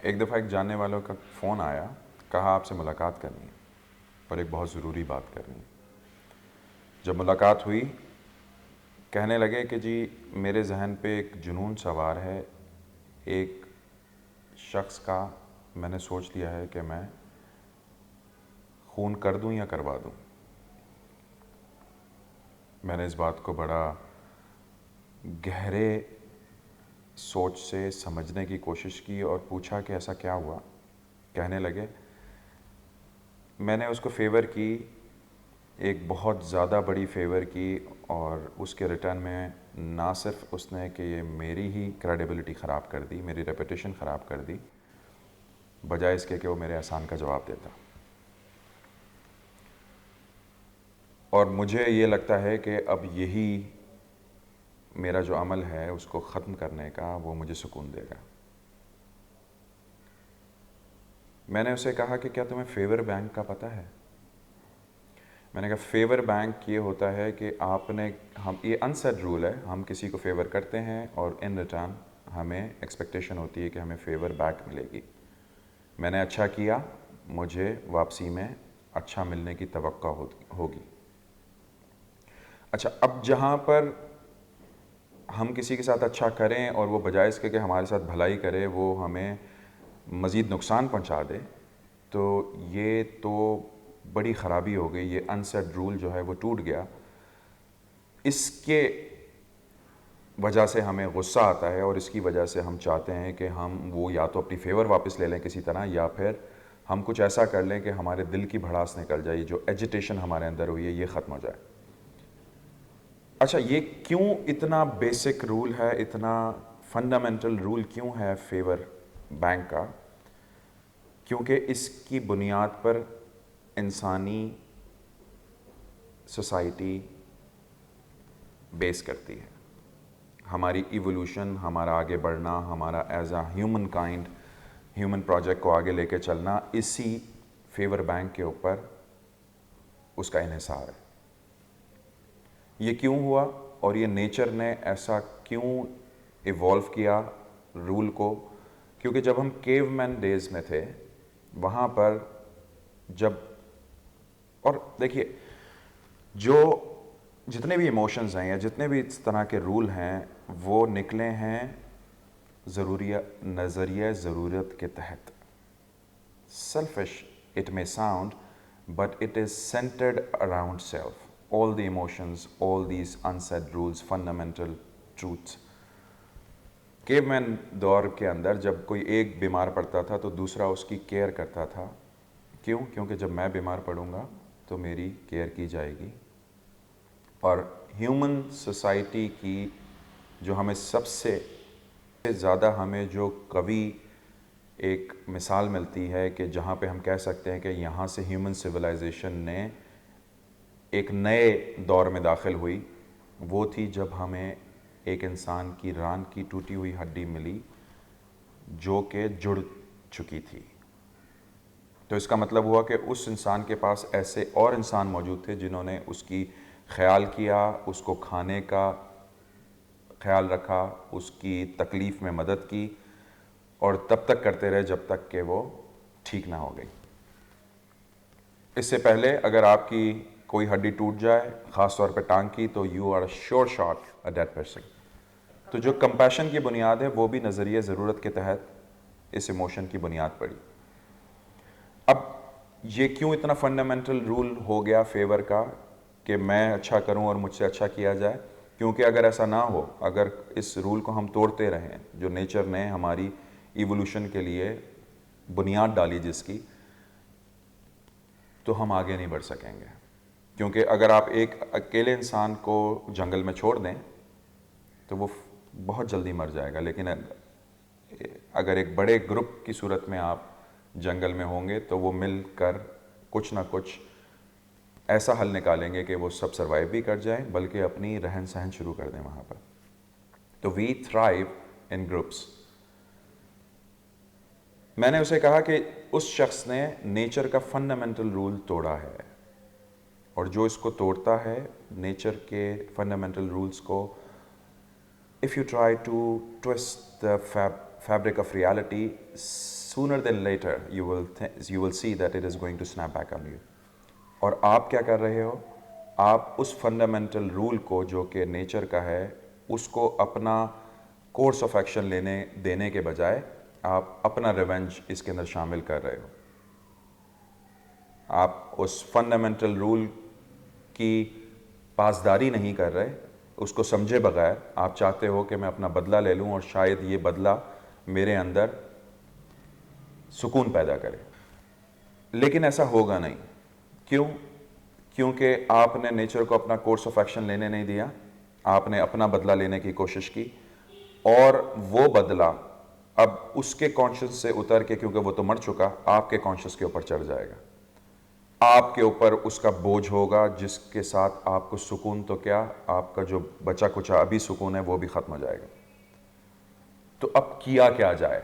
ایک دفعہ ایک جاننے والوں کا فون آیا، کہا آپ سے ملاقات کرنی ہے اور ایک بہت ضروری بات کرنی ہے۔ جب ملاقات ہوئی کہنے لگے کہ جی میرے ذہن پہ ایک جنون سوار ہے، ایک شخص کا میں نے سوچ لیا ہے کہ میں خون کر دوں یا کروا دوں۔ میں نے اس بات کو بڑا گہرے سوچ سے سمجھنے کی کوشش کی اور پوچھا کہ ایسا کیا ہوا۔ کہنے لگے میں نے اس کو فیور کی، ایک بہت زیادہ بڑی فیور کی، اور اس کے ریٹرن میں نہ صرف اس نے کہ یہ میری ہی کریڈیبلٹی خراب کر دی، میری ریپوٹیشن خراب کر دی، بجائے اس کے کہ وہ میرے احسان کا جواب دیتا۔ اور مجھے یہ لگتا ہے کہ اب یہی میرا جو عمل ہے اس کو ختم کرنے کا وہ مجھے سکون دے گا۔ میں نے اسے کہا کہ کیا تمہیں فیور بینک کا پتہ ہے؟ میں نے کہا فیور بینک یہ ہوتا ہے کہ آپ نے یہ انسیڈ رول ہے، ہم کسی کو فیور کرتے ہیں اور ان ریٹرن ہمیں ایکسپیکٹیشن ہوتی ہے کہ ہمیں فیور بیک ملے گی۔ میں نے اچھا کیا، مجھے واپسی میں اچھا ملنے کی توقع ہوگی۔ اچھا، اب جہاں پر ہم کسی کے ساتھ اچھا کریں اور وہ بجائے اس کے کہ ہمارے ساتھ بھلائی کرے وہ ہمیں مزید نقصان پہنچا دے، تو یہ تو بڑی خرابی ہو گئی، یہ انسیڈ رول جو ہے وہ ٹوٹ گیا۔ اس کے وجہ سے ہمیں غصہ آتا ہے اور اس کی وجہ سے ہم چاہتے ہیں کہ ہم وہ یا تو اپنی فیور واپس لے لیں کسی طرح، یا پھر ہم کچھ ایسا کر لیں کہ ہمارے دل کی بھڑاس نکل جائے، جو ایجیٹیشن ہمارے اندر ہوئی ہے یہ ختم ہو جائے۔ اچھا، یہ کیوں اتنا بیسک رول ہے، اتنا فنڈامنٹل رول کیوں ہے فیور بینک کا؟ کیونکہ اس کی بنیاد پر انسانی سوسائٹی بیس کرتی ہے۔ ہماری ایوولوشن، ہمارا آگے بڑھنا، ہمارا as a human kind, human project کو آگے لے کے چلنا اسی فیور بینک کے اوپر اس کا انحصار ہے۔ یہ کیوں ہوا اور یہ نیچر نے ایسا کیوں ایوالو کیا رول کو؟ کیونکہ جب ہم کیو مین ڈیز میں تھے وہاں پر اور دیکھیے جو جتنے بھی ایموشنز ہیں یا جتنے بھی اس طرح کے رول ہیں وہ نکلے ہیں نظریہ ضرورت کے تحت۔ Selfish it may sound but it is centered around self. All the emotions, all these unsaid rules, fundamental truths. کیو مین دور کے اندر جب کوئی ایک بیمار پڑتا تھا تو دوسرا اس کی کیئر کرتا تھا۔ کیوں؟ کیونکہ جب میں بیمار پڑوں گا تو میری کیئر کی جائے گی۔ اور ہیومن سوسائٹی کی جو ہمیں سب سے زیادہ ہمیں جو قوی ایک مثال ملتی ہے کہ جہاں پہ ہم کہہ سکتے ہیں کہ یہاں سے ہیومن سویلائزیشن نے ایک نئے دور میں داخل ہوئی، وہ تھی جب ہمیں ایک انسان کی ران کی ٹوٹی ہوئی ہڈی ملی جو کہ جڑ چکی تھی۔ تو اس کا مطلب ہوا کہ اس انسان کے پاس ایسے اور انسان موجود تھے جنہوں نے اس کی خیال کیا، اس کو کھانے کا خیال رکھا، اس کی تکلیف میں مدد کی، اور تب تک کرتے رہے جب تک کہ وہ ٹھیک نہ ہو گئی۔ اس سے پہلے اگر آپ کی کوئی ہڈی ٹوٹ جائے، خاص طور پہ ٹانگ کی، تو یو آر شور شاٹ اے ڈیڈ پرسن۔ تو جو کمپیشن کی بنیاد ہے وہ بھی نظریہ ضرورت کے تحت اس ایموشن کی بنیاد پڑی۔ اب یہ کیوں اتنا فنڈامنٹل رول ہو گیا فیور کا کہ میں اچھا کروں اور مجھ سے اچھا کیا جائے؟ کیونکہ اگر ایسا نہ ہو، اگر اس رول کو ہم توڑتے رہیں جو نیچر نے ہماری ایوولوشن کے لیے بنیاد ڈالی جس کی، تو ہم آگے نہیں بڑھ سکیں گے۔ کیونکہ اگر آپ ایک اکیلے انسان کو جنگل میں چھوڑ دیں تو وہ بہت جلدی مر جائے گا، لیکن اگر ایک بڑے گروپ کی صورت میں آپ جنگل میں ہوں گے تو وہ مل کر کچھ نہ کچھ ایسا حل نکالیں گے کہ وہ سب سروائیو بھی کر جائیں بلکہ اپنی رہن سہن شروع کر دیں وہاں پر۔ تو وی تھرائیو ان گروپس۔ میں نے اسے کہا کہ اس شخص نے نیچر کا فنڈامنٹل رول توڑا ہے، اور جو اس کو توڑتا ہے نیچر کے فنڈامنٹل رولز کو، if you try to twist the fabric of reality sooner than later you will see that it is going to snap back on you. اور آپ کیا کر رہے ہو, آپ اس فنڈامنٹل رول کو جو کہ نیچر کا ہے اس کو اپنا کورس آف ایکشن دینے کے بجائے آپ اپنا ریونج اس کے اندر شامل کر رہے ہو. آپ اس فنڈامنٹل رول کی پاسداری نہیں کر رہے, اس کو سمجھے بغیر آپ چاہتے ہو کہ میں اپنا بدلہ لے لوں اور شاید یہ بدلہ میرے اندر سکون پیدا کرے. لیکن ایسا ہوگا نہیں. کیوں؟ کیونکہ آپ نے نیچر کو اپنا کورس آف ایکشن لینے نہیں دیا, آپ نے اپنا بدلہ لینے کی کوشش کی, اور وہ بدلہ اب اس کے کانشیس سے اتر کے, کیونکہ وہ تو مر چکا, آپ کے کانشیس کے اوپر چڑھ جائے گا. آپ کے اوپر اس کا بوجھ ہوگا جس کے ساتھ آپ کو سکون تو کیا, آپ کا جو بچا کچا ابھی سکون ہے وہ بھی ختم ہو جائے گا. تو اب کیا جائے؟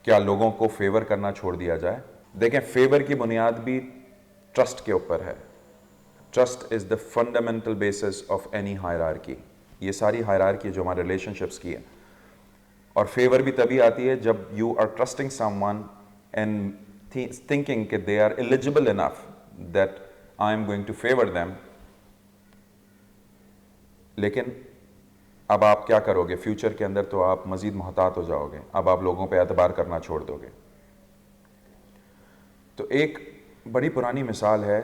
کیا لوگوں کو فیور کرنا چھوڑ دیا جائے؟ دیکھیں, فیور کی بنیاد بھی ٹرسٹ کے اوپر ہے. Trust is the fundamental basis of any hierarchy. یہ ساری ہائرارکی جو ہمارے ریلیشن شپس کی ہے, اور فیور بھی تبھی آتی ہے جب you are trusting someone and thinking کہ they are eligible enough that I am going to favor them. لیکن اب آپ کیا کرو گے فیوچر کے اندر؟ تو آپ مزید محتاط ہو جاؤ گے, اب آپ لوگوں پہ اعتبار کرنا چھوڑ دو گے. تو ایک بڑی پرانی مثال ہے,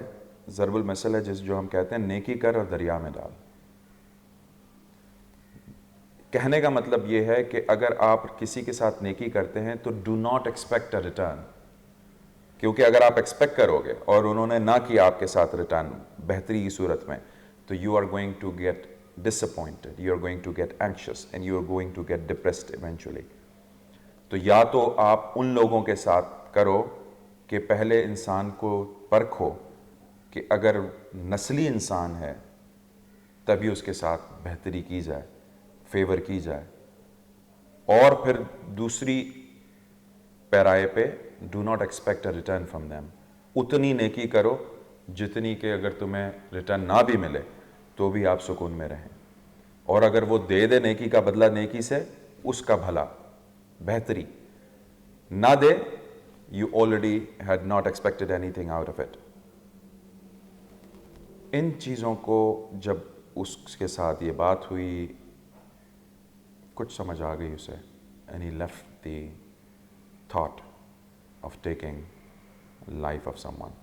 ضرب المثل ہے, جو ہم کہتے ہیں نیکی کر اور دریا میں ڈال. کہنے کا مطلب یہ ہے کہ اگر آپ کسی کے ساتھ نیکی کرتے ہیں تو do not expect a return, کیونکہ اگر آپ ایکسپیکٹ کرو گے اور انہوں نے نہ کیا آپ کے ساتھ ریٹرن بہتری کی صورت میں, تو you are going to get disappointed, you are going to get anxious and you are going to get depressed eventually. تو یا تو آپ ان لوگوں کے ساتھ کرو کہ پہلے انسان کو پرکھو کہ اگر نسلی انسان ہے تبھی اس کے ساتھ بہتری کی جائے, فیور کی جائے, اور پھر دوسری پیرائے پہ do not expect a return from them. اتنی نیکی کرو جتنی کہ اگر تمہیں ریٹرن نہ بھی ملے تو بھی آپ سکون میں رہیں, اور اگر وہ دے دے نیکی کا بدلہ نیکی سے, اس کا بھلا بہتری نہ دے, you already had not expected anything out of it. ان چیزوں کو جب اس کے ساتھ یہ بات ہوئی, کچھ سمجھ آ گئی اسے, and he left the thought of taking life of someone.